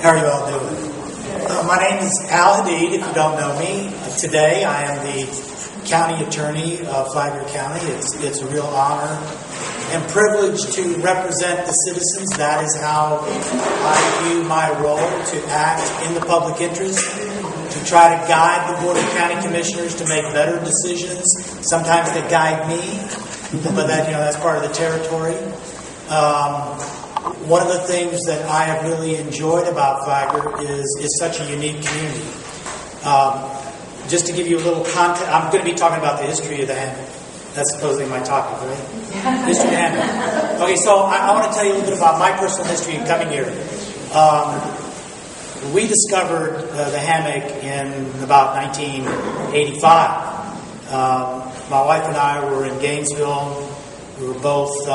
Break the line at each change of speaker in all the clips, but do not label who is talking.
How are you all doing? My name is Hadees, if you don't know me. Today I am the county attorney of Flagler County. It's a real honor and privilege to represent the citizens. That is how I view my role, to act in the public interest, to try to guide the Board of County Commissioners to make better decisions. Sometimes they guide me, but that's part of the territory. One of the things that I have really enjoyed about Flagler is such a unique community. Just to give you a little context, I'm going to be talking about the history of the Hammock. That's supposedly my topic, right? History of the Hammock. Okay, so I want to tell you a little bit about my personal history in coming here. We discovered the Hammock in about 1985. My wife and I were in Gainesville. We were both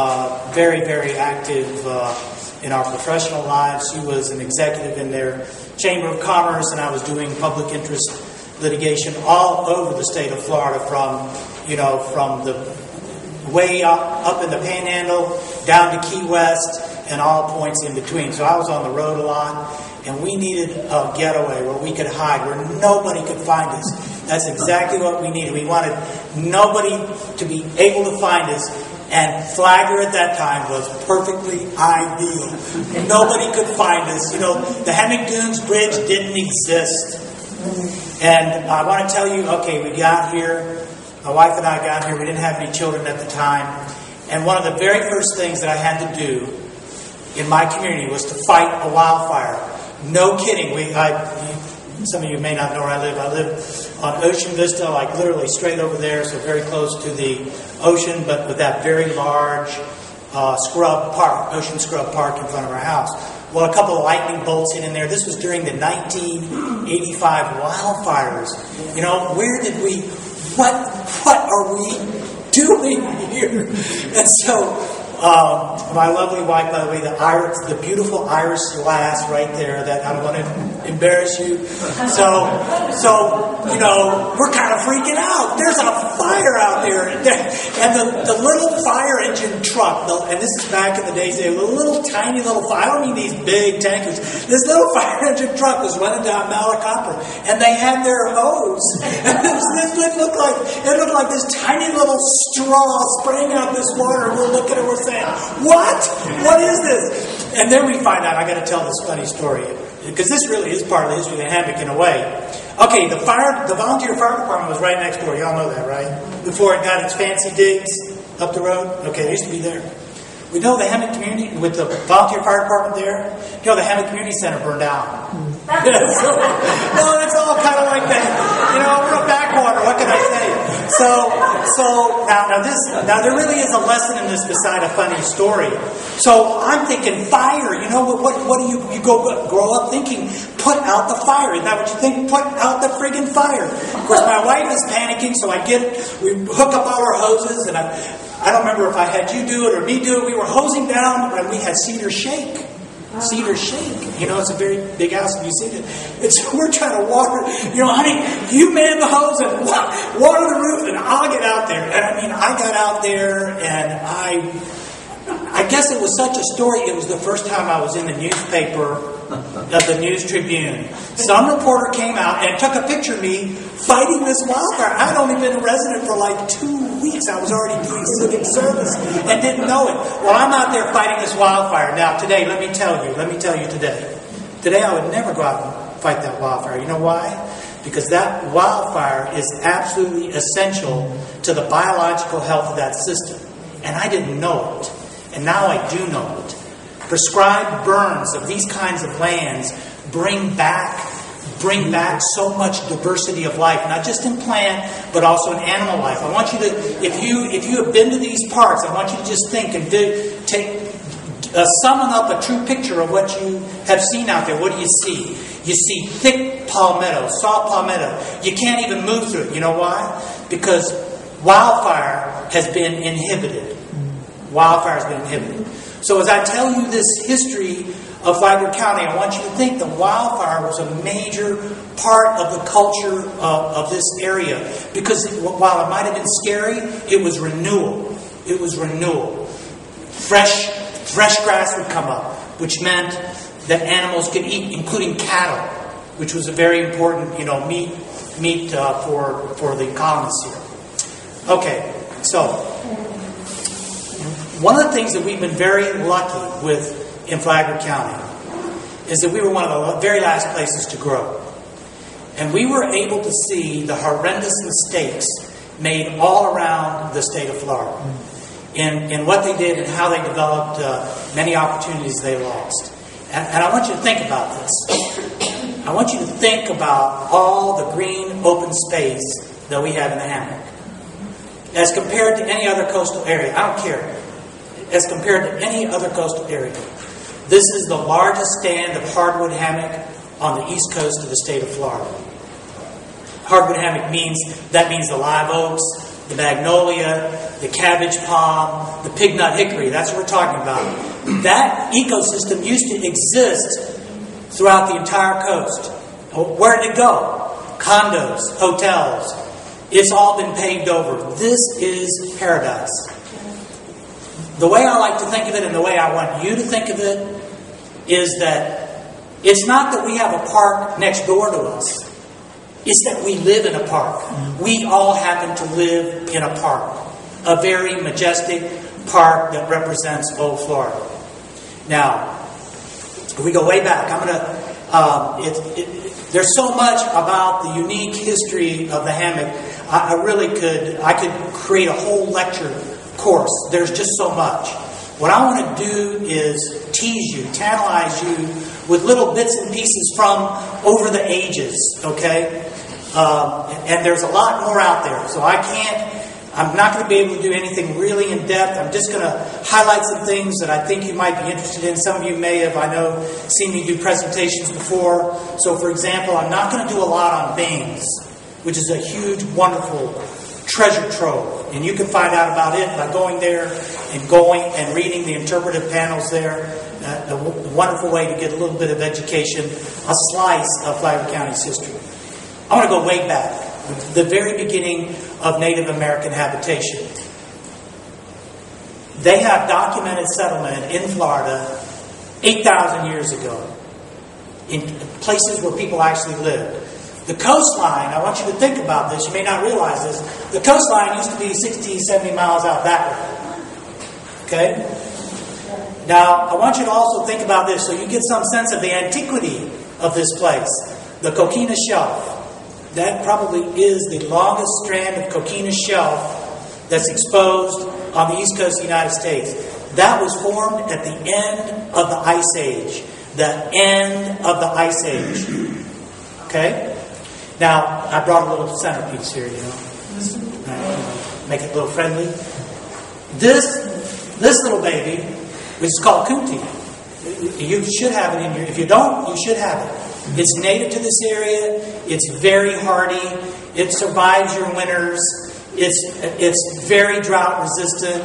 very, very active in our professional lives. She was an executive in their Chamber of Commerce, and I was doing public interest litigation all over the state of Florida, from the way up in the Panhandle down to Key West and all points in between. So I was on the road a lot, and we needed a getaway where we could hide, where nobody could find us. That's exactly what we needed. We wanted nobody to be able to find us. And Flagler at that time was perfectly ideal. Nobody could find us. The Hammock Dunes Bridge didn't exist. And I want to tell you, okay, we got here. My wife and I got here. We didn't have any children at the time. And one of the very first things that I had to do in my community was to fight a wildfire. No kidding. Some of you may not know where I live. I live on Ocean Vista, like literally straight over there, so very close to the ocean, but with that very large scrub park, Ocean Scrub Park in front of our house. Well, a couple of lightning bolts hit in there. This was during the 1985 wildfires. Where did we, what are we doing here? And so, my lovely wife, by the way, the beautiful Irish lass right there, that I don't want to embarrass you. So we're kind of freaking out. There's a fire out there. And the little fire engine truck, and this is back in the days, they were tiny little fire. I don't mean these big tankers. This little fire engine truck was running down Malacopter, and they had their hose. And it looked like this tiny little straw spraying out this water. We're looking at it, we're saying, what? What is this? And then we find out, I got to tell this funny story, because this really is part of the history of the Hammock in a way. Okay, the volunteer fire department was right next door. Y'all know that, right? Before it got its fancy digs up the road. Okay, they used to be there. We know the Hammock community, with the volunteer fire department there, the Hammock Community Center burned down. It's all kind of like that. We're a backwater. What can I say? So now there really is a lesson in this beside a funny story. So I'm thinking fire. What do you grow up thinking? Put out the fire. Isn't that what you think? Put out the friggin' fire. Of course, my wife is panicking, so we hook up all our hoses, and I don't remember if I had you do it or me do it. We were hosing down, and we had Cedar Shake. Cedar Shake. It's a very big house. Have you seen it? We're trying to water. Honey, you man the hose and water the roof, and I'll get out there. And I got out there, and I guess it was such a story. It was the first time I was in the newspaper of the News Tribune. Some reporter came out and took a picture of me fighting this wildfire. I had only been a resident for like 2 weeks. I was already doing civic service and didn't know it. Well, I'm out there fighting this wildfire. Now, today, let me tell you today. Today, I would never go out and fight that wildfire. You know why? Because that wildfire is absolutely essential to the biological health of that system. And I didn't know it. And now I do know it. Prescribed burns of these kinds of lands bring back so much diversity of life, not just in plant, but also in animal life. I want you to, if you have been to these parks, I want you to just think and summon up a true picture of what you have seen out there. What do you see? You see thick palmetto, soft palmetto. You can't even move through it. You know why? Because wildfire has been inhibited. Wildfire has been inhibited. So as I tell you this history of Flagler County, I want you to think the wildfire was a major part of the culture of this area. Because while it might have been scary, it was renewal. It was renewal. Fresh grass would come up, which meant that animals could eat, including cattle, which was a very important, meat for the colonists here. Okay, so one of the things that we've been very lucky with in Flagler County is that we were one of the very last places to grow. And we were able to see the horrendous mistakes made all around the state of Florida in what they did and how they developed many opportunities they lost. And I want you to think about this. I want you to think about all the green open space that we have in the Hammock. As compared to any other coastal area, I don't care. As compared to any other coastal area, this is the largest stand of hardwood hammock on the east coast of the state of Florida. Hardwood hammock means the live oaks, the magnolia, the cabbage palm, the pignut hickory. That's what we're talking about. That ecosystem used to exist throughout the entire coast. Where did it go? Condos, hotels. It's all been paved over. This is paradise. The way I like to think of it and the way I want you to think of it is that it's not that we have a park next door to us. It's that we live in a park. We all happen to live in a park. A very majestic park that represents old Florida. Now, if we go way back, there's so much about the unique history of the hammock. I could create a whole lecture course. There's just so much. What I want to do is tease you, tantalize you with little bits and pieces from over the ages, okay? And there's a lot more out there. So I'm not going to be able to do anything really in depth. I'm just going to highlight some things that I think you might be interested in. Some of you may have, I know, seen me do presentations before. So, for example, I'm not going to do a lot on beans, which is a huge, wonderful treasure trove. And you can find out about it by going there and reading the interpretive panels there. A wonderful way to get a little bit of education, a slice of Flagler County's history. I want to go way back, the very beginning of Native American habitation. They have documented settlement in Florida 8,000 years ago, in places where people actually lived. The coastline, I want you to think about this, you may not realize this, the coastline used to be 60, 70 miles out that way. Okay? Now, I want you to also think about this so you get some sense of the antiquity of this place. The Coquina Shelf. That probably is the longest strand of Coquina Shelf that's exposed on the east coast of the United States. That was formed at the end of the Ice Age. The end of the Ice Age. Okay? Now, I brought a little centerpiece here, make it a little friendly. This little baby, which is called Kunti. You should have it in your... If you don't, you should have it. It's native to this area. It's very hardy. It survives your winters. It's very drought resistant.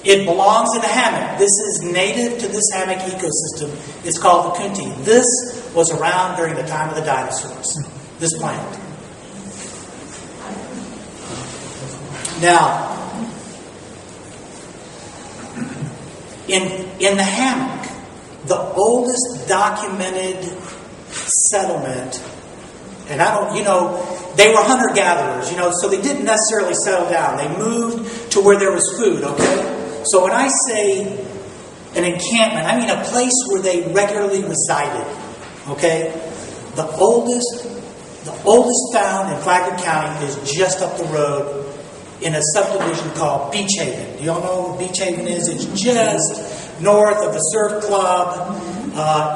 It belongs in a hammock. This is native to this hammock ecosystem. It's called the Kunti. This was around during the time of the dinosaurs. This plant. Now, in the hammock, the oldest documented settlement, and they were hunter-gatherers, so they didn't necessarily settle down. They moved to where there was food, okay? So when I say an encampment, I mean a place where they regularly resided, okay? The oldest found in Flagler County is just up the road in a subdivision called Beach Haven. Do y'all know what Beach Haven is? It's just north of the Surf Club.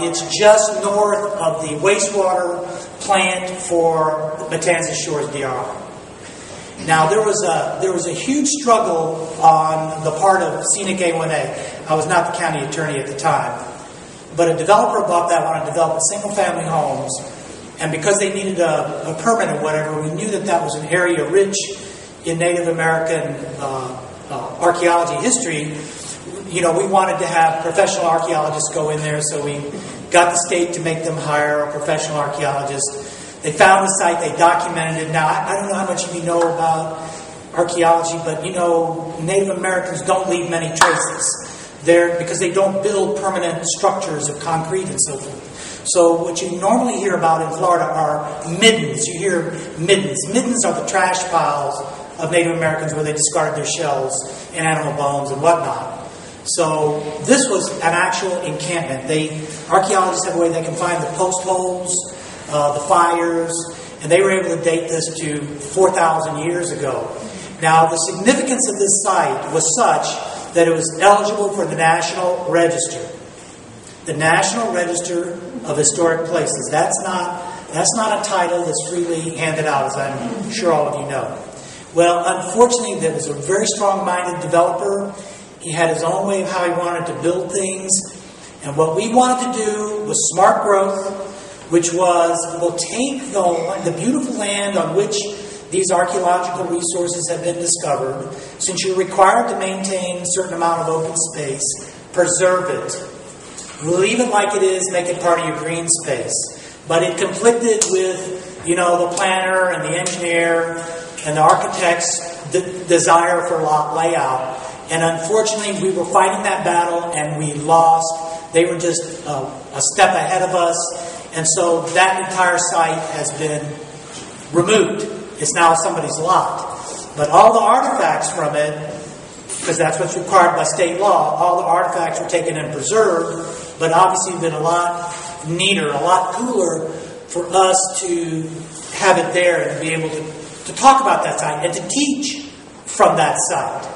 It's just north of the wastewater plant for Matanzas Shores DR. Now, there was a huge struggle on the part of Scenic A1A. I was not the county attorney at the time. But a developer above that wanted to develop single-family homes. And because they needed a permit or whatever, we knew that was an area rich in Native American archaeology history. We wanted to have professional archaeologists go in there, so we got the state to make them hire a professional archaeologist. They found the site, they documented it. Now, I don't know how much of you know about archaeology, but Native Americans don't leave many traces. there because they don't build permanent structures of concrete and so forth. So what you normally hear about in Florida are middens. You hear middens. Middens are the trash piles of Native Americans where they discarded their shells and animal bones and whatnot. So this was an actual encampment. Archaeologists have a way they can find the post holes, the fires, and they were able to date this to 4,000 years ago. Now, the significance of this site was such that it was eligible for the National Register. The National Register of Historic Places. That's not a title that's freely handed out, as I'm sure all of you know. Well, unfortunately, there was a very strong-minded developer. He had his own way of how he wanted to build things. And what we wanted to do was smart growth, which was, we'll take the beautiful land on which these archaeological resources have been discovered. Since you're required to maintain a certain amount of open space, preserve it. Leave it like it is, make it part of your green space. But it conflicted with, the planner and the engineer and the architect's desire for lot layout. And unfortunately, we were fighting that battle and we lost. They were just a step ahead of us. And so that entire site has been removed. It's now somebody's lot. But all the artifacts from it, because that's what's required by state law, all the artifacts were taken and preserved. But obviously, it's been a lot neater, a lot cooler for us to have it there and be able to talk about that site and to teach from that site.